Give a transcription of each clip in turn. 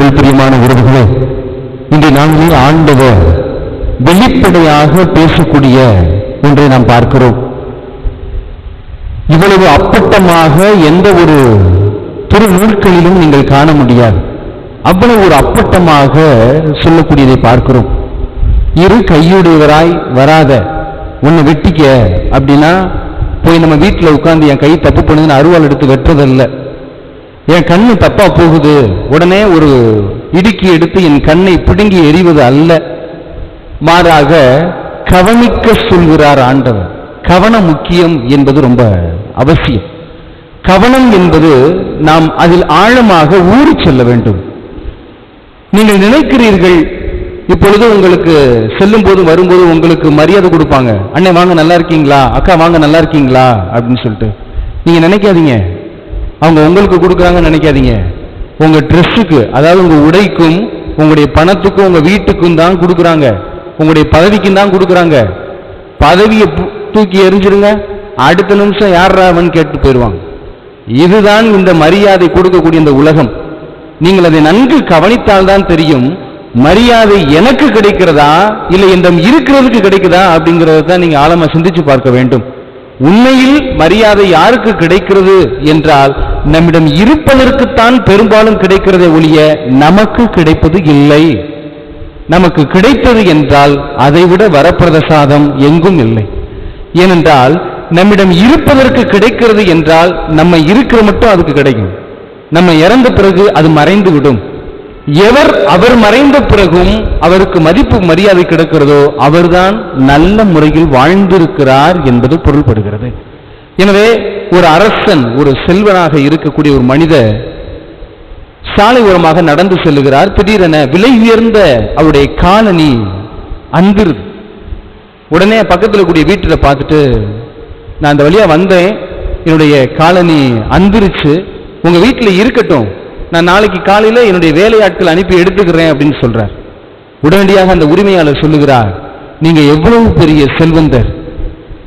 கிறிஸ்துவில் பிரியமான உறவுகளே, இன்று நாங்கள் ஆண்டவர் வெளிப்படையாக பேசக்கூடிய ஒன்றை நாம் பார்க்கிறோம். இவ்வளவு அப்பட்டமாக எந்த ஒரு திருநூல்களிலும் நீங்கள் காண முடியாது. அவ்வளவு ஒரு அப்பட்டமாக சொல்லக்கூடியதை பார்க்கிறோம். இரு கையுடையவராய் வராத, உன்னை வெட்டிக்க அப்படின்னா போய் நம்ம வீட்டில் உட்கார்ந்து என் கை தப்பு பண்ணுதுன்னு அருவாள் எடுத்து வெட்டுறதில்ல. என் கண்ணு தப்பா போகுது உடனே ஒரு இடுக்கி எடுத்து என் கண்ணை பிடுங்கி எறிவது அல்ல. மாறாக கவனிக்க சொல்கிறார் ஆண்டவர். கவனம் முக்கியம் என்பது ரொம்ப அவசியம். கவனம் என்பது நாம் அதில் ஆழமாக ஊறி செல்ல வேண்டும். நீங்கள் நினைக்கிறீர்கள் இப்பொழுது உங்களுக்கு செல்லும் போது வரும்போது உங்களுக்கு மரியாதை கொடுப்பாங்க. அண்ணே வாங்க நல்லா இருக்கீங்களா, அக்கா வாங்க நல்லா இருக்கீங்களா அப்படின்னு சொல்லிட்டு நீங்க நினைக்காதீங்க. அவங்க உங்களுக்கு கொடுக்குறாங்கன்னு நினைக்காதீங்க. உங்க ட்ரெஸ்ஸுக்கு, அதாவது உங்க உடைக்கும் உங்களுடைய பணத்துக்கும் உங்க வீட்டுக்கும் தான் கொடுக்குறாங்க, உங்களுடைய பதவிக்கும் தான் கொடுக்குறாங்க. பதவியை தூக்கி எறிஞ்சிருங்க, அடுத்த நிமிஷம் யாராவன்னு கேட்டு போயிடுவாங்க. இதுதான் இந்த மரியாதை கொடுக்கக்கூடிய இந்த உலகம். நீங்கள் அதை நன்கு கவனித்தால்தான் தெரியும், மரியாதை எனக்கு கிடைக்கிறதா இல்லை என்னிடம் இருக்கிறதுக்கு கிடைக்குதா அப்படிங்கிறத தான் நீங்க ஆழமா சிந்திச்சு பார்க்க வேண்டும். உண்மையில் மரியாதை யாருக்கு கிடைக்கிறது என்றால் நம்மிடம் இருப்பதற்குத்தான் பெரும்பாலும் கிடைக்கிறதை ஒழிய நமக்கு கிடைப்பது இல்லை. நமக்கு கிடைத்தது என்றால் அதைவிட வரப்பிரசாதம் எங்கும் இல்லை. ஏனென்றால் நம்மிடம் இருப்பதற்கு கிடைக்கிறது என்றால் நம்ம இருக்கிற மட்டும் அதுக்கு கிடைக்கும். நம்ம இறந்த பிறகு அது மறைந்து விடும். எவர் அவர் மறைந்த பிறகும் அவருக்கு மதிப்பு மரியாதை கிடைக்கிறதோ அவர்தான் நல்ல முறையில் வாழ்ந்திருக்கிறார் என்பது பொருள்படுகிறது. எனவே ஒரு அரசன், ஒரு செல்வனாக இருக்கக்கூடிய ஒரு மனிதர் சாலை ஓரமாக நடந்து செல்லுகிறார். திடீரென விலை உயர்ந்த அவருடைய காலணி அந்திருது. உடனே பக்கத்தில் கூடிய வீட்டில் பார்த்துட்டு, நான் அந்த வழியா வந்தேன், என்னுடைய காலணி அந்திருச்சு, உங்க வீட்டில் இருக்கட்டும், நான் நாளைக்கு காலையில் என்னுடைய வேலையாட்கள் அனுப்பி எடுத்துக்கிறேன் அப்படின்னு சொல்றார். உடனடியாக அந்த உரிமையாளர் சொல்லுகிறார், நீங்க எவ்வளவு பெரிய செல்வந்தர்,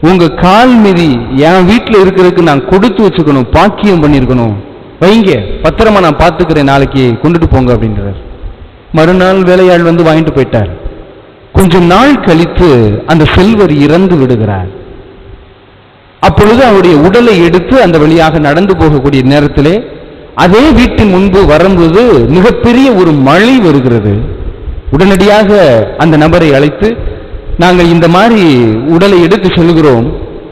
உங்க கால் மீதி என் வீட்டில் இருக்கிறதுக்கு நான் கொடுத்து வச்சுக்கணும், பாக்கியம் பண்ணியிருக்கணும், வைங்க பத்திரமா நான் பார்த்துக்கிறேன், நாளைக்கு கொண்டுட்டு போங்க அப்படின்றார். மறுநாள் வேலையாள் வந்து வாங்கிட்டு போயிட்டார். கொஞ்சம் நாள் கழித்து அந்த செல்வர் இறந்து விடுகிறார். அப்பொழுது அவருடைய உடலை எடுத்து அந்த வழியாக நடந்து போகக்கூடிய நேரத்திலே அதே வீட்டின் முன்பு வரும்போது மிகப்பெரிய ஒரு மழை வருகிறது. உடனடியாக அந்த நபரை அழைத்து, நாங்கள் இந்த மாதிரி உடலை எடுத்து செல்கிறோம்,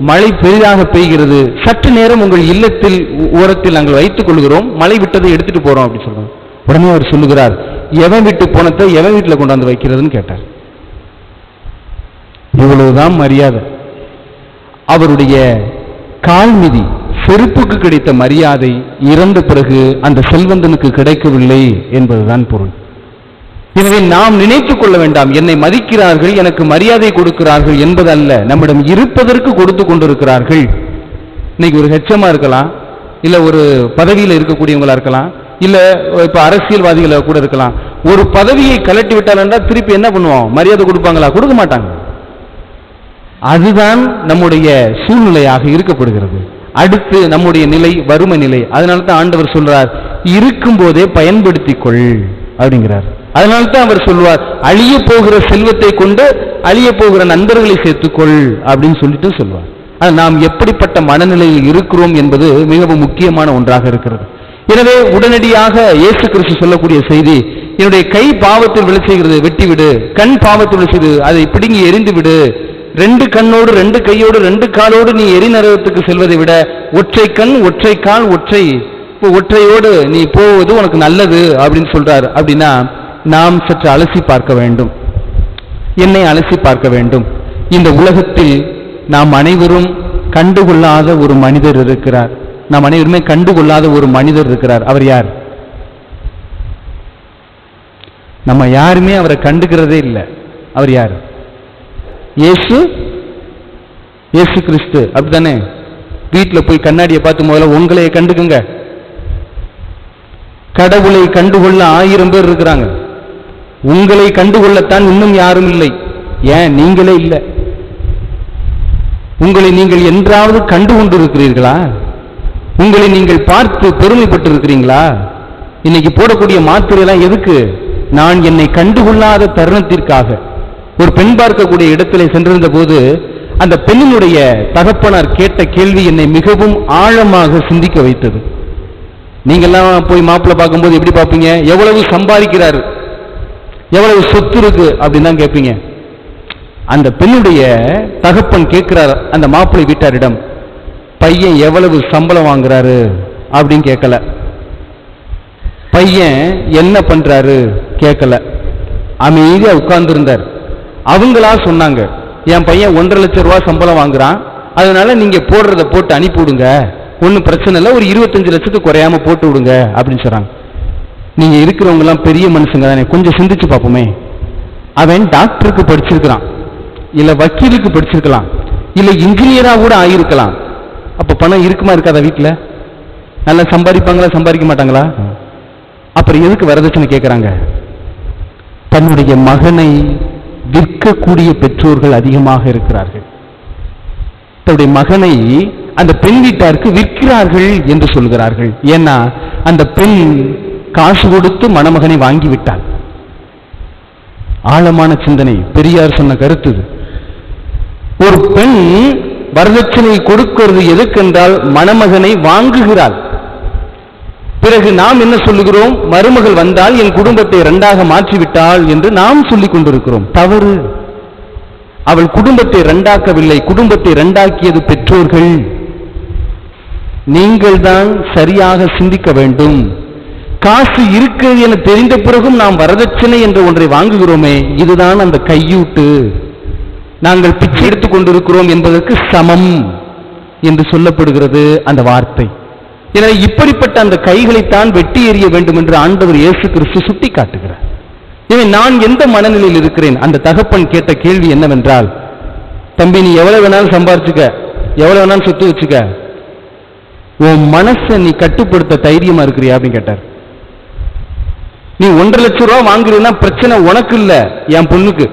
மழை பெரிதாக பெய்கிறது, சற்று நேரம் உங்கள் இல்லத்தில் ஓரத்தில் நாங்கள் வைத்துக் கொள்கிறோம், மழை விட்டதை எடுத்துட்டு போறோம் அப்படின்னு சொல்றோம். உடனே அவர் சொல்லுகிறார், எவன் வீட்டு போனத்தை எவன் வீட்டில் கொண்டாந்து வைக்கிறதுன்னு கேட்டார். இவ்வளவுதான் மரியாதை. அவருடைய கால்மிதி செருப்புக்கு கிடைத்த மரியாதை இறந்த பிறகு அந்த செல்வந்தனுக்கு கிடைக்கவில்லை என்பதுதான் பொருள். எனவே நாம் நினைத்துக் கொள்ள வேண்டாம், என்னை மதிக்கிறார்கள், எனக்கு மரியாதை கொடுக்கிறார்கள் என்பதல்ல, நம்மிடம் இருப்பதற்கு கொடுத்து கொண்டிருக்கிறார்கள். இன்னைக்கு ஒரு ஹெச்எம்மா இருக்கலாம், இல்ல ஒரு பதவியில் இருக்கக்கூடியவங்களா இருக்கலாம், இல்ல இப்ப அரசியல்வாதிகளா கூட இருக்கலாம். ஒரு பதவியை கலட்டி விட்டால் திருப்பி என்ன பண்ணுவோம், மரியாதை கொடுப்பாங்களா? கொடுக்க மாட்டாங்க. அதுதான் நம்முடைய சூழ்நிலையாக இருக்கப்படுகிறது. அடுத்து நம்முடைய நிலை வறுமை நிலை. அதனால தான் ஆண்டவர் சொல்றார், இருக்கும் போதே பயன்படுத்திக் கொள் அப்படிங்கிறார். அதனால தான் அவர் சொல்வார், அழிய போகிற செல்வத்தை கொண்டு அழிய போகிற நண்பர்களை சேர்த்துக்கொள் அப்படின்னு சொல்லிட்டு சொல்வார். நாம் எப்படிப்பட்ட மனநிலையில் இருக்கிறோம் என்பது மிகவும் முக்கியமான ஒன்றாக இருக்கிறது. எனவே உடனடியாக இயேசு கிறிஸ்து சொல்லக்கூடிய செய்தி, என்னுடைய கை பாவத்தில் விழ செய்கிறது வெட்டிவிடு, கண் பாவத்தில் விழ செய்து அதை பிடுங்கி எரிந்து விடு, ரெண்டு கண்ணோடு ரெண்டு கையோடு ரெண்டு காலோடு நீ எரிநரகத்துக்கு செல்வதை விட ஒற்றை கண் ஒற்றை கால் ஒற்றையோடு நீ போவது உனக்கு நல்லது அப்படின்னு சொல்றாரு. அப்படின்னா நாம் சற்று அலசி பார்க்க வேண்டும், என்னை அலசி பார்க்க வேண்டும். இந்த உலகத்தில் நாம் அனைவரும் கண்டுகொள்ளாத ஒரு மனிதர் இருக்கிறார். நாம் அனைவருமே கண்டுகொள்ளாத ஒரு மனிதர் இருக்கிறார். அவர் யார்? நம்ம யாருமே அவரை கண்டுக்கிறதே இல்லை. அவர் யார்? இயேசு கிறிஸ்து. அப்படித்தானே? வீட்டில் போய் கண்ணாடியை பார்த்து முதல்ல உங்களையே கண்டுக்குங்க. கடவுளை கண்டுகொள்ள 1000 பேர் இருக்கிறாங்க, உங்களை கண்டுகொள்ளத்தான் இன்னும் யாரும் இல்லை. ஏன் நீங்களே இல்லை? உங்களை நீங்கள் என்றாவது கண்டு கொண்டிருக்கிறீர்களா? உங்களை நீங்கள் பார்த்து பெருமைப்பட்டு இருக்கிறீங்களா? இன்னைக்கு போடக்கூடிய மாத்திரை எல்லாம் எதுக்கு? நான் என்னை கண்டுகொள்ளாத தருணத்திற்காக. ஒரு பெண் பார்க்கக்கூடிய இடத்திலே சென்றிருந்த போது அந்த பெண்ணினுடைய தகப்பனார் கேட்ட கேள்வி என்னை மிகவும் ஆழமாக சிந்திக்க வைத்தது. நீங்கெல்லாம் போய் மாப்பிள்ளை பார்க்கும்போது எப்படி பார்ப்பீங்க? எவ்வளவு சம்பாதிக்கிறாரு, எவ்வளவு சொத்து இருக்கு அப்படின்னு தான் கேட்பீங்க. அந்த பெண்ணுடைய தகப்பன் கேட்கிறார் அந்த மாப்பிள்ளை வீட்டாரிடம், பையன் எவ்வளவு சம்பளம் வாங்குறாரு அப்படின்னு கேட்கல. பையன் என்ன பண்றாரு கேட்கல. அமைதியா உட்கார்ந்து இருந்தார். அவங்களா சொன்னாங்க, என் பையன் 1.5 லட்சம் ரூபாய் சம்பளம் வாங்குறான், அதனால நீங்க போடுறத போட்டு அனுப்பி விடுங்க, ஒன்றும் பிரச்சனை இல்லை, ஒரு 25 லட்சத்துக்கு குறையாம போட்டு விடுங்க அப்படின்னு சொல்றாங்க. நீங்க இருக்கிறவங்க எல்லாம் பெரிய மனுஷங்க தானே, கொஞ்சம் சிந்திச்சு பார்ப்போமே. அவன் டாக்டருக்கு படிச்சிருக்கிறான், இல்ல வக்கீலுக்கு படிச்சிருக்கலாம், இல்ல இன்ஜினியரா கூட ஆயிருக்கலாம். அப்ப பணம் இருக்குமா இருக்காதா? வீட்டுல நல்லா சம்பாதிப்பாங்களா சம்பாதிக்க மாட்டாங்களா? அப்புறம் எதுக்கு வரதட்சணை கேட்கிறாங்க? தன்னுடைய மகனை விற்கக்கூடிய பெற்றோர்கள் அதிகமாக இருக்கிறார்கள். தன்னுடைய மகனை அந்த பெண் வீட்டாருக்கு விற்கிறார்கள் என்று சொல்கிறார்கள். ஏன்னா அந்த பெண் காசு கொடுத்து மணமகனை வாங்கிவிட்டாள். ஆழமான சிந்தனை, பெரியார் சொன்ன கருத்து. ஒரு பெண் வரதட்சணை கொடுக்கிறது எதுக்கென்றால் மணமகனை வாங்குகிறாள். பிறகு நாம் என்ன சொல்லுகிறோம்? மருமகள் வந்தால் என் குடும்பத்தை 2ஆக மாற்றிவிட்டாள் என்று நாம் சொல்லிக் கொண்டிருக்கிறோம். தவறு. அவள் குடும்பத்தை 2ஆக்கவில்லை, குடும்பத்தை 2ஆக்கியது பெற்றோர்கள். நீங்கள் தான் சரியாக சிந்திக்க வேண்டும். காசு இருக்கிறது என தெரிந்த பிறகும் நாம் வரதட்சணை என்ற ஒன்றை வாங்குகிறோமே, இதுதான் அந்த கையூட்டு. நாங்கள் பிச்சை எடுத்துக் கொண்டிருக்கிறோம் என்பதற்கு சமம் என்று சொல்லப்படுகிறது அந்த வார்த்தை. எனவே இப்படிப்பட்ட அந்த கைகளைத்தான் வெட்டி எறிய வேண்டும் என்று ஆண்டவர் இயேசு கிறிஸ்து சுட்டி காட்டுகிறார். எனவே நான் எந்த மனநிலையில் இருக்கிறேன்? அந்த தகப்பன் கேட்ட கேள்வி என்னவென்றால், தம்பி நீ எவ்வளவு வேணாலும் சம்பாரிச்சுக்க, எவ்வளவு வேணாலும் சொத்து வச்சுக்க, உன் மனசை நீ கட்டுப்படுத்த தைரியமா இருக்கிறியா அப்படின்னு கேட்டார். நீ 1.5 லட்சம் ரூபாய் வாங்குறீன்னா பிரச்சனை உனக்கு இல்ல, என் பொண்ணுக்கு.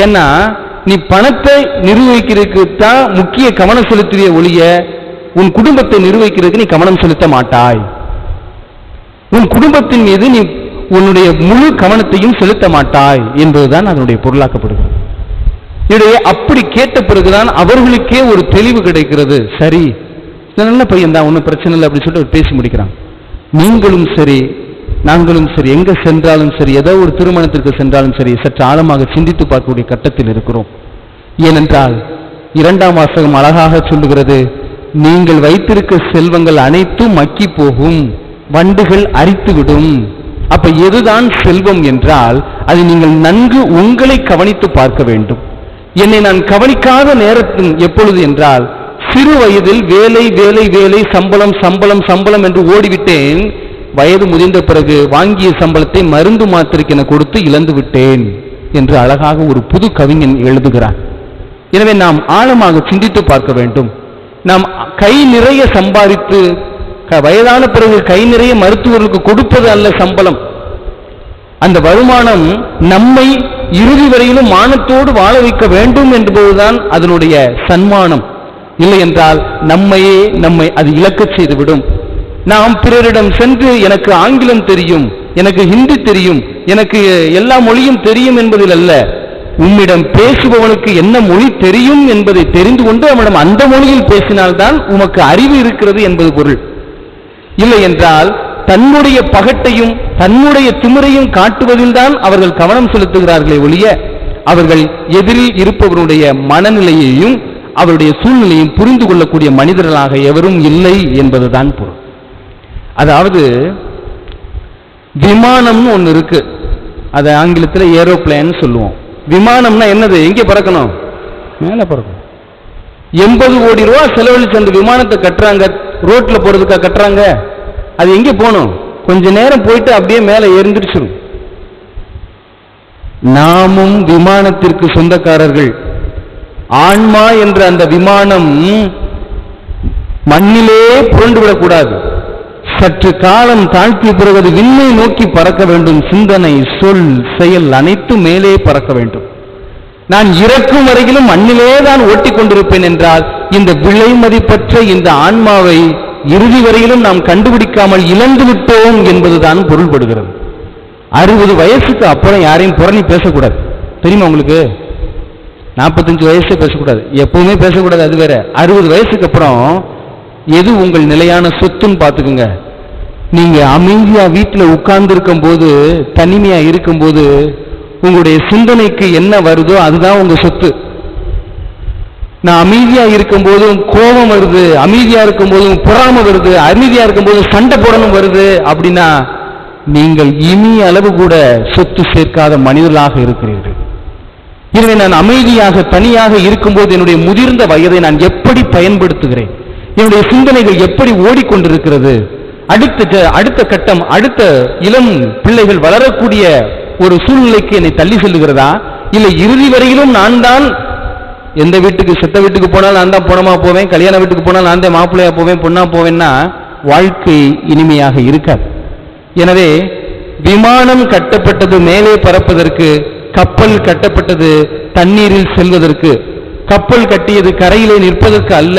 ஏன்னா நீ பணத்தை நிர்வகிக்கிறதுக்கு தான் முக்கிய கவனம் செலுத்திய ஒழிய உன் குடும்பத்தை நிர்வகிக்கிறதுக்கு நீ கவனம் செலுத்த மாட்டாய். உன் குடும்பத்தின் மீது நீ உன்னுடைய முழு கவனத்தையும் செலுத்த மாட்டாய் என்பதுதான் அதனுடைய பொருளாக்கப்படுகிறது. இடையே அப்படி கேட்ட பிறகுதான் அவர்களுக்கே ஒரு தெளிவு கிடைக்கிறது. சரி, நல்ல பையன் தான், ஒன்றும் பிரச்சனை இல்லை அப்படின்னு சொல்லிட்டு பேசி முடிக்கிறான். நீங்களும் சரி நாங்களும் சரி எங்க சென்றாலும் சரி, ஏதோ ஒரு திருமணத்திற்கு சென்றாலும் சரி, சற்று ஆழமாக சிந்தித்து பார்க்கக்கூடிய கட்டத்தில் இருக்கிறோம். ஏனென்றால் 2ஆம் வாசகம் அழகாக சொல்லுகிறது, நீங்கள் வைத்திருக்க செல்வங்கள் அனைத்தும் மக்கி போகும், வண்டுகள் அரித்துவிடும். அப்ப எதுதான் செல்வம் என்றால் அது நீங்கள் நன்கு உங்களை கவனித்து பார்க்க வேண்டும். என்னை நான் கவனிக்காத நேரத்தில் எப்பொழுது என்றால், சிறு வயதில் வேலை வேலை வேலை, சம்பளம் சம்பளம் சம்பளம் என்று ஓடிவிட்டேன். வயது முதிர்ந்த பிறகு வாங்கிய சம்பளத்தை மருந்து மாத்திரைக்கென கொடுத்து இழந்து விட்டேன் என்று அழகாக ஒரு புது கவிஞன் எழுதுகிறான். எனவே நாம் ஆழமாக சிந்தித்து பார்க்க வேண்டும். நாம் கை நிறைய சம்பாதித்து வயதான பிறகு கை நிறைய மருத்துவர்களுக்கு கொடுப்பது அல்ல சம்பளம். அந்த வருமானம் நம்மை இறுதி வரையிலும் மானத்தோடு வாழ வைக்க வேண்டும் என்பதுதான் அதனுடைய சன்மானம். இல்லை என்றால் நம்மை அது இழக்கச் செய்துவிடும். நாம் பிறரிடம் சென்று எனக்கு ஆங்கிலம் தெரியும், எனக்கு ஹிந்தி தெரியும், எனக்கு எல்லா மொழியும் தெரியும் என்பதில் அல்ல, உம்மிடம் பேசுபவனுக்கு என்ன மொழி தெரியும் என்பதை தெரிந்து கொண்டு அவனிடம் அந்த மொழியில் பேசினால்தான் உமக்கு அறிவு இருக்கிறது என்பது பொருள். இல்லை என்றால் தன்னுடைய பகட்டையும் தன்னுடைய திமிரையும் காட்டுவதில் தான் அவர்கள் கவனம் செலுத்துகிறார்களே ஒழிய அவர்கள் எதிரில் இருப்பவருடைய மனநிலையையும் அவருடைய சூழ்நிலையும் புரிந்து கொள்ளக்கூடிய மனிதர்களாக எவரும் இல்லை என்பதுதான் பொருள். அதாவது விமானம்னு ஒன்று இருக்கு, அதை ஆங்கிலத்தில் ஏரோப்ளேன் சொல்லுவோம். விமானம்னா என்னது? எங்கே பறக்கணும்? மேலே பறக்கணும். 80 கோடி ரூபாய் செலவழிச்சு அந்த விமானத்தை கட்டுறாங்க, ரோட்ல போறதுக்காக கட்டுறாங்க. அது எங்கே போகணும்? கொஞ்ச நேரம் போயிட்டு அப்படியே மேலே எரிந்துருச்சிடும். நாமும் விமானத்திற்கு சொந்தக்காரர்கள். ஆன்மா என்ற அந்த விமானம் மண்ணிலே புரண்டு விடக்கூடாது. சற்று காலம் தாழ்த்திய பிறகு அது விண்ணை நோக்கி பறக்க வேண்டும். சிந்தனை, சொல், செயல் அனைத்தும் மேலே பறக்க வேண்டும். நான் இறக்கும் வரையிலும் மண்ணிலே தான் ஓட்டிக் கொண்டிருப்பேன் என்றால் இந்த விலை மதிப்பற்ற இந்த ஆன்மாவை இறுதி வரையிலும் நாம் கண்டுபிடிக்காமல் இழந்து விட்டோம் என்பதுதான் பொருள்படுகிறது. 60 வயசுக்கு அப்புறம் யாரையும் புரணி பேசக்கூடாது. தெரியுமா உங்களுக்கு? 45 வயசு பேசக்கூடாது, எப்பவுமே பேசக்கூடாது, அது வேற. 60 வயசுக்கு அப்புறம் எது உங்கள் நிலையான சொத்துன்னு பார்த்துக்குங்க. நீங்க அமைதியா வீட்டில் உட்கார்ந்து இருக்கும் போது, தனிமையா இருக்கும் போது, உங்களுடைய சிந்தனைக்கு என்ன வருதோ அதுதான் உங்க சொத்து. நான் அமைதியா இருக்கும் போதும் கோபம் வருது, அமைதியா இருக்கும் போதும் பொறாமை வருது, அமைதியா இருக்கும் போதும் சண்டை போடணும் வருது அப்படின்னா நீங்கள் இனிய அளவு கூட சொத்து சேர்க்காத மனிதர்களாக இருக்கிறீர்கள். எனவே நான் அமைதியாக தனியாக இருக்கும்போது என்னுடைய முதிர்ந்த வயதை நான் எப்படி பயன்படுத்துகிறேன், என்னுடைய சிந்தனைகள் எப்படி ஓடிக்கொண்டிருக்கிறது, அடுத்த கட்டம், அடுத்த இளம் பிள்ளைகள் வளரக்கூடிய ஒரு சூழ்நிலைக்கு என்னை தள்ளி செல்லுகிறதா, இல்லை இறுதி வரையிலும் நான் தான் எந்த வீட்டுக்கு, செத்த வீட்டுக்கு போனால் நான் தான் பொணமா போவேன், கல்யாண வீட்டுக்கு போனால் நான் தான் மாப்பிள்ளையா போவேன், பொண்ணா போவேன்னா வாழ்க்கை இனிமையாக இருக்காது. எனவே விமானம் கட்டப்பட்டது மேலே பறப்பதற்கு, கப்பல் கட்டப்பட்டது தண்ணீரில் செல்வதற்கு. கப்பல் கட்டியது கரையிலே நிற்பதற்கு அல்ல,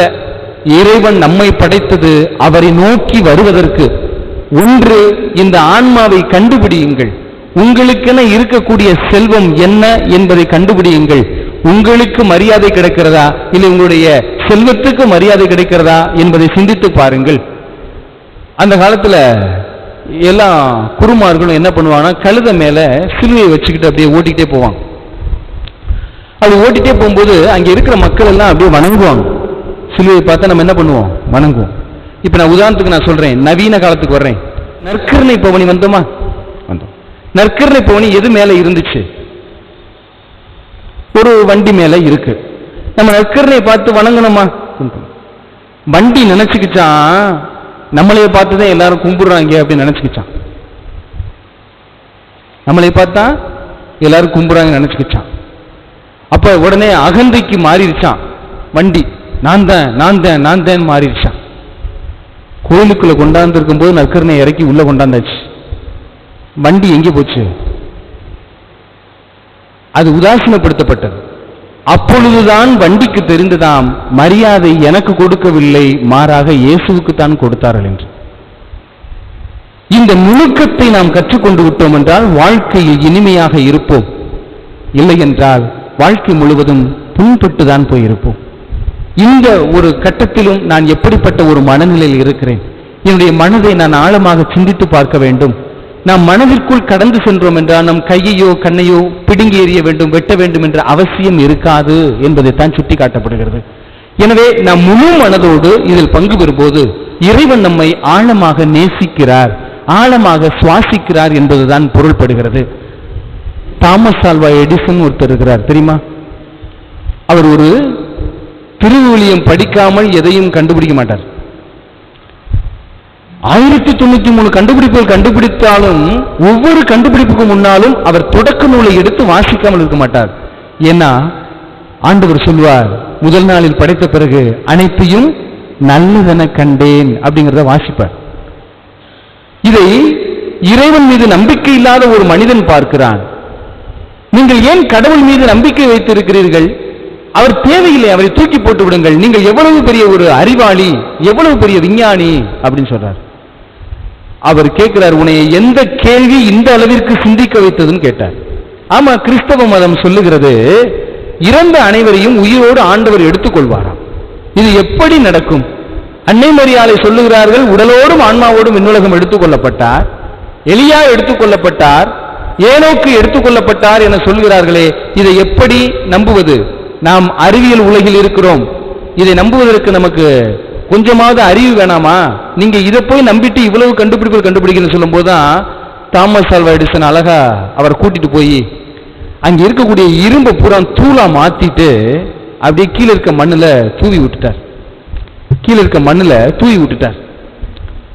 இறைவன் நம்மை படைத்தது அவரை நோக்கி வருவதற்கு. ஒன்று, இந்த ஆன்மாவை கண்டுபிடியுங்கள். உங்களுக்கென இருக்கக்கூடிய செல்வம் என்ன என்பதை கண்டுபிடியுங்கள். உங்களுக்கு மரியாதை கிடைக்கிறதா, இல்லை உங்களுடைய செல்வத்துக்கு மரியாதை கிடைக்கிறதா என்பதை சிந்தித்து பாருங்கள். அந்த காலத்துல எல்லா குருமார்களும் என்ன பண்ணுவாங்கன்னா, கழுதை மேல சிலுவையை வச்சுக்கிட்டு அப்படியே ஓட்டிக்கிட்டே போவாங்க. அப்படி ஓட்டிகிட்டே போகும்போது அங்கே இருக்கிற மக்கள் எல்லாம் அப்படியே வணங்குவாங்க. சிலுவையை பார்த்தா நம்ம என்ன பண்ணுவோம்? வணங்குவோம். இப்போ நான் உதாரணத்துக்கு நான் சொல்றேன், நவீன காலத்துக்கு வர்றேன். நற்கருணை பவனி வந்தோமா? வந்தோம். நற்கருணை பவனி எது மேல இருந்துச்சு? ஒரு வண்டி மேல இருக்கு. நம்ம நற்கருணை பார்த்து வணங்கணுமா? வண்டி நினைச்சுக்கிச்சான் நம்மளைய பார்த்துதான் எல்லாரும் கும்பிடுறாங்க அப்படின்னு நினைச்சுக்கிச்சான். நம்மளை பார்த்தா எல்லாரும் கும்பிடுறாங்க நினைச்சுக்கிச்சான். அப்ப உடனே அகந்தைக்கு மாறிடுச்சான் வண்டி. நான் தான் மாறிடுச்சான். கோயிலுக்குள்ள கொண்டாந்து இருக்கும் போது நற்கருணை இறக்கி உள்ள கொண்டாந்தாச்சு. வண்டி எங்கே போச்சு? அது உதாசீனப்படுத்தப்பட்டது. அப்பொழுதுதான் வண்டிக்கு தெரிந்ததாம், மரியாதை எனக்கு கொடுக்கவில்லை, மாறாக இயேசுவுக்கு தான் கொடுத்தார்கள் என்று. இந்த நுணுக்கத்தை நாம் கற்றுக்கொண்டு விட்டோம் என்றால் வாழ்க்கையில் இனிமையாக இருப்போம். இல்லை என்றால் வாழ்க்கை முழுவதும் புண்பட்டுதான் போயிருப்போம். இந்த ஒரு கட்டத்திலும் நான் எப்படிப்பட்ட ஒரு மனநிலையில் இருக்கிறேன், என்னுடைய மனதை நான் ஆழமாக சிந்தித்து பார்க்க வேண்டும். நாம் மனதிற்குள் கடந்து சென்றோம் என்றால் நம் கையையோ கண்ணையோ பிடுங்கி எறிய வேண்டும், வெட்ட வேண்டும் என்ற அவசியம் இருக்காது என்பதைத்தான் சுட்டி காட்டப்படுகிறது. எனவே நாம் முழு மனதோடு இதில் பங்கு பெறும்போது இறைவன் நம்மை ஆழமாக நேசிக்கிறார், ஆழமாக சுவாசிக்கிறார் என்பதுதான் பொருள்படுகிறது. தாமஸ் ஆல்வா எடிசன் ஒருத்தர் இருக்கிறார், தெரியுமா? அவர் ஒரு திருவிவிலியம் படிக்காமல் எதையும் கண்டுபிடிக்க மாட்டார். 1093 கண்டுபிடிப்புகள் கண்டுபிடித்தாலும் ஒவ்வொரு கண்டுபிடிப்புக்கு முன்னாலும் அவர் தொடக்க நூலை எடுத்து வாசிக்காமல் இருக்க மாட்டார். ஏன்னா ஆண்டவர் சொல்வார், முதல் நாளில் படைத்த பிறகு அனைத்தையும் நல்லதென கண்டேன் அப்படிங்கிறத வாசிப்பார். இதை இறைவன் மீது நம்பிக்கை இல்லாத ஒரு மனிதன் பார்க்கிறான். நீங்கள் ஏன் கடவுள் மீது நம்பிக்கை வைத்திருக்கிறீர்கள்? அவர் தேவையில்லை, அவரை தூக்கி போட்டு விடுங்கள். நீங்கள் எவ்வளவு பெரிய ஒரு அறிவாளி, எவ்வளவு பெரிய விஞ்ஞானி அப்படின்னு சொல்றார். அவர் கேட்கிறார், உன்னை எந்த கேள்வி இந்த அளவிற்கு சிந்திக்க வைத்ததுன்னு கேட்டார். ஆமா, கிறிஸ்தவ மதம் சொல்லுகிறது இறந்த அனைவரையும் உயிரோடு ஆண்டவர் எடுத்துக்கொள்வாராம். இது எப்படி நடக்கும்? அன்னை மரியாதை சொல்லுகிறார்கள், உடலோடும் ஆன்மாவோடும் விண்ணுலகம் எடுத்துக்கொள்ளப்பட்டார், எலியா எடுத்துக்கொள்ளப்பட்டார், ஏனோக்கு எடுத்துக்கொள்ளப்பட்டார் என சொல்கிறார்களே, இதை எப்படி நம்புவது? நாம் அறிவியல் உலகில் இருக்கிறோம், இதை நம்புவதற்கு நமக்கு கொஞ்சமாவது அறிவு வேணாமா? நீங்க இதை போய் நம்பிட்டு இவ்வளவு கண்டுபிடிப்புகள் கண்டுபிடிக்கணும்னு சொல்லும் போதுதான் தாமஸ் ஆல்வா எடிசன் அழகா அவர் கூட்டிட்டு போய் அங்க இருக்கக்கூடிய இரும்பை பூரா தூளா மாத்திட்டு அப்படியே கீழே இருக்க மண்ணுல தூவி விட்டுட்டார்.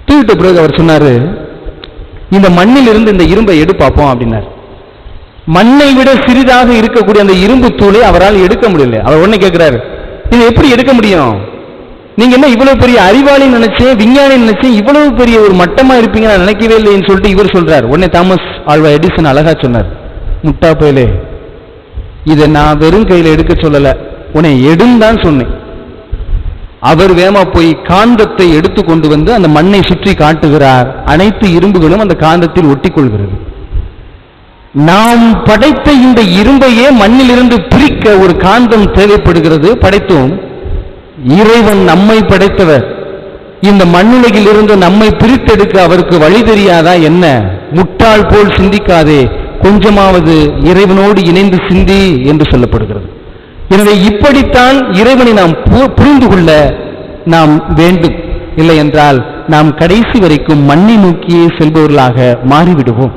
தூவிட்ட பிறகு அவர் சொன்னாரு, இந்த மண்ணில் இருந்து இந்த இரும்பை எடு பார்ப்போம் அப்படின்னார். மண்ணை விட சிறிதாக இருக்கக்கூடிய அந்த இரும்பு தூளை அவரால் எடுக்க முடியல. அவர் உடனே கேட்கிறாரு, இதை எப்படி எடுக்க முடியும்? நீங்க என்ன இவ்வளவு பெரிய அறிவாளி நினைச்சேன், விஞ்ஞானி நினைச்சேன், இவ்வளவு பெரிய ஒரு மட்டமா இருப்பீங்க நான் நினைக்கவே இல்லைன்னு சொல்லிட்டு இவர் சொல்றார். உடனே தாமஸ் ஆல்வா எடிசன் அழகா சொன்னார், முட்டா பயலே, இதை நான் வெறும் கையில எடுக்க சொல்லல, உன்னை எடுன்னு தான் சொன்னேன். அவர் வேமா போய் காந்தத்தை எடுத்து கொண்டு வந்து அந்த மண்ணை சுற்றி காட்டுகிறார். அனைத்து இரும்புகளும் அந்த காந்தத்தில் ஒட்டிக்கொள்கிறது. நாம் படைத்த இந்த இரும்பையே மண்ணிலிருந்து பிரிக்க ஒரு காந்தம் தேவைப்படுகிறது. படைத்தோம். இறைவன் நம்மை படைத்தவர். இந்த மண்ணுலகில் இருந்து நம்மை பிரித்தெடுக்க அவருக்கு வழி தெரியாதா என்ன? முட்டாள் போல் சிந்திக்காதே, கொஞ்சமாவது இறைவனோடு இணைந்து சிந்தி என்று சொல்லப்படுகிறது. எனவே இப்படித்தான் இறைவனை நாம் புரிந்து கொள்ள நாம் வேண்டும். இல்லை என்றால் நாம் கடைசி வரைக்கும் மண்ணை நோக்கியே செல்பவர்களாக மாறிவிடுவோம்.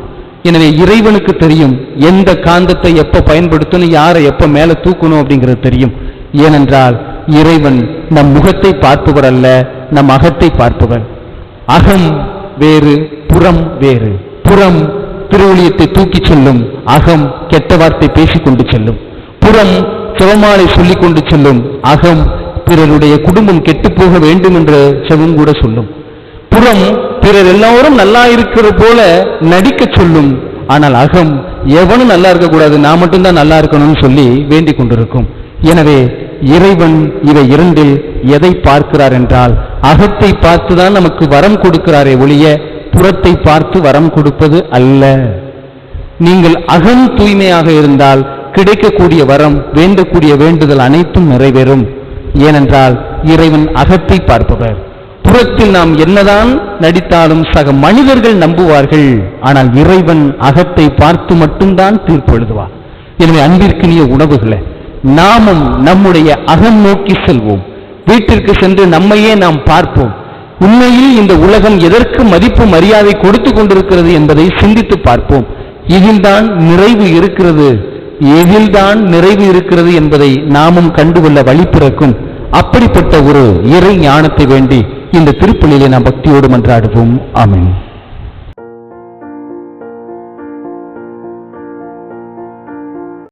எனவே இறைவனுக்கு தெரியும் எந்த காந்தத்தை எப்ப பயன்படுத்தணும், யாரை எப்ப மேல தூக்கணும் அப்படிங்கிறது தெரியும். ஏனென்றால் இறைவன் நம் முகத்தை பார்ப்பவர் அல்ல, நம் அகத்தை பார்ப்பவர். அகம் வேறு, புறம் வேறு. புறம் திருவொழியத்தை தூக்கி செல்லும், அகம் கெட்ட வார்த்தை பேசிக்கொண்டு செல்லும். புறம் சிவமாலை சொல்லிக் கொண்டு செல்லும், அகம் பிறருடைய குடும்பம் கெட்டுப்போக வேண்டும் என்ற செவம் கூட சொல்லும். புறம் பிறர் எல்லாரும் நல்லா இருக்கிற போல நடிக்க சொல்லும், ஆனால் அகம் எவனும் நல்லா இருக்கக்கூடாது, நான் மட்டும்தான் நல்லா இருக்கணும்னு சொல்லி வேண்டிக் கொண்டிருக்கும். எனவே இறைவன் இவை இரண்டில் எதை பார்க்கிறார் என்றால் அகத்தை பார்த்துதான் நமக்கு வரம் கொடுக்கிறாரே ஒழிய புறத்தை பார்த்து வரம் கொடுப்பது அல்ல. நீங்கள் அகம் தூய்மையாக இருந்தால் கிடைக்கக்கூடிய வரம், வேண்டக்கூடிய வேண்டுதல் அனைத்தும் நிறைவேறும். ஏனென்றால் இறைவன் அகத்தை பார்ப்பவர். புறத்தில் நாம் என்னதான் நடித்தாலும் சக மனிதர்கள் நம்புவார்கள், ஆனால் இறைவன் அகத்தை பார்த்து மட்டும்தான் தீர்ப்பு எழுதுவார். எனவே அன்பிற்கினிய உணவுகளை நாமும் நம்முடைய அகம் நோக்கி செல்வோம். வீட்டிற்கு சென்று நம்மையே நாம் பார்ப்போம். உண்மையில் இந்த உலகம் எதற்கு மதிப்பு மரியாதை கொடுத்து கொண்டிருக்கிறது என்பதை சிந்தித்து பார்ப்போம். இதில்தான் நிறைவு இருக்கிறது, எதில்தான் நிறைவு இருக்கிறது என்பதை நாமும் கண்டுகொள்ள வழி பிறக்கும். அப்படிப்பட்ட ஒரு இறை ஞானத்தை வேண்டி இந்த திருப்பலியிலே நாம் பக்தியோடு மன்றாடுவோம். ஆமென்.